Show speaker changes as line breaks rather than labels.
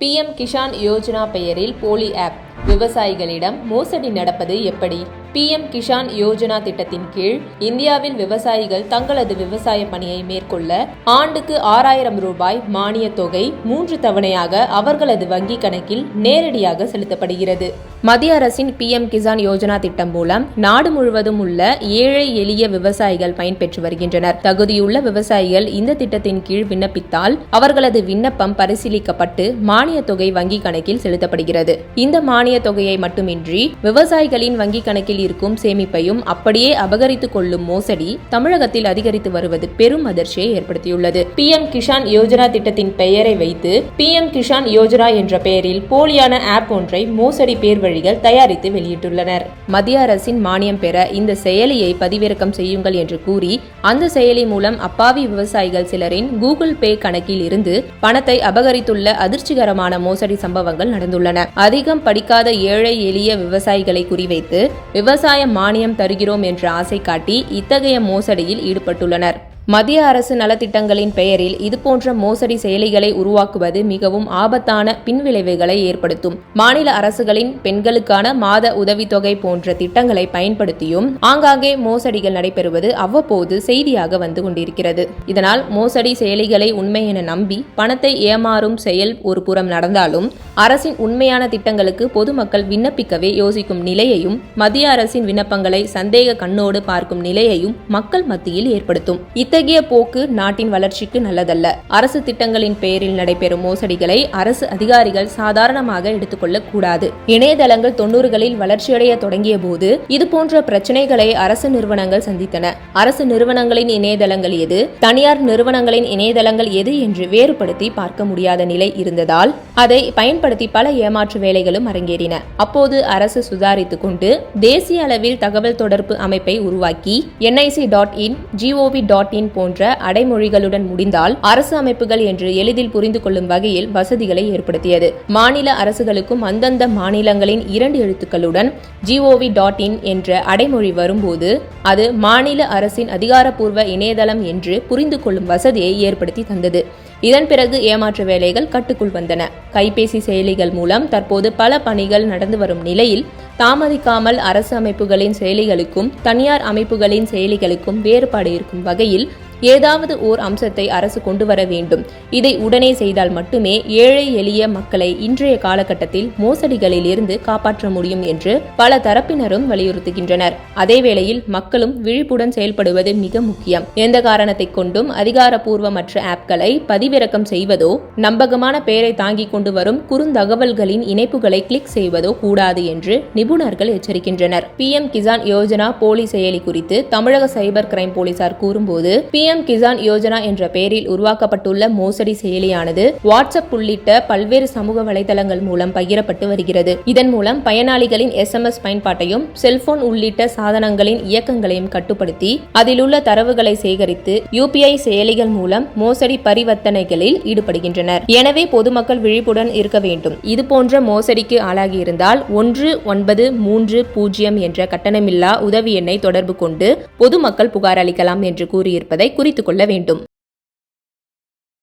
PM Kisan Yojana பெயரில் போலி app, விவசாயிகளிடம் மோசடி நடப்பது எப்படி? PM கிஷான் யோஜனா திட்டத்தின் கீழ் இந்தியாவில் விவசாயிகள் தங்களது விவசாய பணியை மேற்கொள்ள ஆண்டுக்கு 6000 ரூபாய் மானிய தொகை 3 தவணையாக அவர்களது வங்கி கணக்கில் நேரடியாக செலுத்தப்படுகிறது. மத்திய அரசின் PM கிசான் யோஜனா திட்டம் மூலம் நாடு முழுவதும் உள்ள ஏழை எளிய விவசாயிகள் பயன்பெற்று வருகின்றனர். தகுதியுள்ள விவசாயிகள் இந்த திட்டத்தின் கீழ் விண்ணப்பித்தால் அவர்களது விண்ணப்பம் பரிசீலிக்கப்பட்டு மானிய தொகை வங்கி கணக்கில் செலுத்தப்படுகிறது. இந்த மானிய தொகையை மட்டுமின்றி விவசாயிகளின் வங்கி கணக்கில் இருக்கும் சேமிப்பையும் அப்படியே அபகரித்துக் கொள்ளும் மோசடி தமிழகத்தில் அதிகரித்து வருவது பெரும் அதிர்ச்சியை ஏற்படுத்தியுள்ளது. PM கிஷான் யோஜனா திட்டத்தின் பெயரை வைத்து PM கிஷான் யோஜனா என்ற பெயரில் போலியான ஆப் ஒன்றை மோசடி பேர்வழிகள் தயாரித்து வெளியிட்டுள்ளனர். மத்திய அரசின் மானியம் பெற இந்த செயலியை பதிவிறக்கம் செய்யுங்கள் என்று கூறி அந்த செயலி மூலம் அப்பாவி விவசாயிகள் சிலரின் கூகுள் பே கணக்கில் இருந்து பணத்தை அபகரித்துள்ள அதிர்ச்சிகரமான மோசடி சம்பவங்கள் நடந்துள்ளன. அதிகம் படிக்காத ஏழை எளிய விவசாயிகளை குறிவைத்து விவசாய மானியம் தருகிறோம் என்ற ஆசை காட்டி இத்தகைய மோசடியில் ஈடுபட்டுள்ளனர். மத்திய அரசு நலத்திட்டங்களின் பெயரில் இதுபோன்ற மோசடி செயலிகளை உருவாக்குவது மிகவும் ஆபத்தான பின்விளைவுகளை ஏற்படுத்தும். மாநில அரசுகளின் பெண்களுக்கான மாத உதவித்தொகை போன்ற திட்டங்களை பயன்படுத்தியும் ஆங்காங்கே மோசடிகள் நடைபெறுவது அவ்வப்போது செய்தியாக வந்து கொண்டிருக்கிறது. இதனால் மோசடி செயலிகளை உண்மை என நம்பி பணத்தை ஏமாறும் செயல் ஒரு புறம் நடந்தாலும் அரசின் உண்மையான திட்டங்களுக்கு பொதுமக்கள் விண்ணப்பிக்கவே யோசிக்கும் நிலையையும் மத்திய அரசின் விண்ணப்பங்களை சந்தேக கண்ணோடு பார்க்கும் நிலையையும் மக்கள் மத்தியில் ஏற்படுத்தும். இத்தகைய போக்கு நாட்டின் வளர்ச்சிக்கு நல்லதல்ல. அரசு திட்டங்களின் பெயரில் நடைபெறும் மோசடிகளை அரசு அதிகாரிகள் சாதாரணமாக எடுத்துக்கொள்ளக் கூடாது. இணையதளங்கள் 90களில் வளர்ச்சியடைய தொடங்கிய போது இதுபோன்ற பிரச்சனைகளை அரசு நிறுவனங்கள் சந்தித்தன. அரசு நிறுவனங்களின் இணையதளங்கள் எது, தனியார் நிறுவனங்களின் இணையதளங்கள் எது என்று வேறுபடுத்தி பார்க்க முடியாத நிலை இருந்ததால் அதை பயன்படுத்தி பல ஏமாற்று வேலைகளும் அரங்கேறின. அப்போது அரசு சுதாரித்துக் கொண்டு தேசிய அளவில் தகவல் தொடர்பு அமைப்பை உருவாக்கி nic.in, gov.in போன்ற அடைமொழிகளுடன் முடிந்தால் அரசு அமைப்புகள் என்று எளிதில் புரிந்து கொள்ளும் வகையில் வசதிகளை ஏற்படுத்தியது. மாநில அரசுகளுக்கும் அந்தந்த மாநிலங்களின் 2 எழுத்துக்களுடன் gov.in என்ற அடைமொழி வரும்போது அது மாநில அரசின் அதிகாரப்பூர்வ இணையதளம் என்று புரிந்து கொள்ளும் வசதியை ஏற்படுத்தி தந்தது. இதன் பிறகு ஏமாற்று வேலைகள் கட்டுக்குள் வந்தன. கைபேசி செயலிகள் மூலம் தற்போது பல பணிகள் நடந்து வரும் நிலையில் தாமதிக்காமல் அரசு அமைப்புகளின் செயலிகளுக்கும் தனியார் அமைப்புகளின் செயலிகளுக்கும் வேறுபாடு இருக்கும் வகையில் ஏதாவது ஓர் அம்சத்தை அரசு கொண்டு வர வேண்டும். இதை உடனே செய்தால் மட்டுமே ஏழை எளிய மக்களை இன்றைய காலகட்டத்தில் மோசடிகளில் இருந்து காப்பாற்ற முடியும் என்று பல தரப்பினரும் வலியுறுத்துகின்றனர். அதேவேளையில் மக்களும் விழிப்புடன் செயல்படுவது மிக முக்கியம். எந்த காரணத்தை கொண்டும் அதிகாரப்பூர்வமற்ற ஆப்களை பதிவிறக்கம் செய்வதோ நம்பகமான பெயரை தாங்கிக் கொண்டு வரும் குறுந்தகவல்களின் இணைப்புகளை கிளிக் செய்வதோ கூடாது என்று நிபுணர்கள் எச்சரிக்கின்றனர். PM கிசான் யோஜனா போலி செயலி குறித்து தமிழக சைபர் கிரைம் போலீசார் கூறும்போது PM கிசான் யோஜனா என்ற பெயரில் உருவாக்கப்பட்டுள்ள மோசடி செயலியானது வாட்ஸ்அப் உள்ளிட்ட பல்வேறு சமூக வலைதளங்கள் மூலம் பகிரப்பட்டு வருகிறது. இதன் மூலம் பயனாளிகளின் SMS பயன்பாட்டையும் செல்போன் உள்ளிட்ட சாதனங்களின் இயக்கங்களையும் கட்டுப்படுத்தி அதில் உள்ள தரவுகளை சேகரித்து UPI செயலிகள் மூலம் மோசடி பரிவர்த்தனைகளில் ஈடுபடுகின்றனர். எனவே பொதுமக்கள் விழிப்புடன் இருக்க வேண்டும். இதுபோன்ற மோசடிக்கு ஆளாகியிருந்தால் 1930 என்ற கட்டணமில்லா உதவி எண்ணை தொடர்பு கொண்டு பொதுமக்கள் புகார் அளிக்கலாம் என்று கூறியிருப்பதை குறித்துக் கொள்ள வேண்டும்.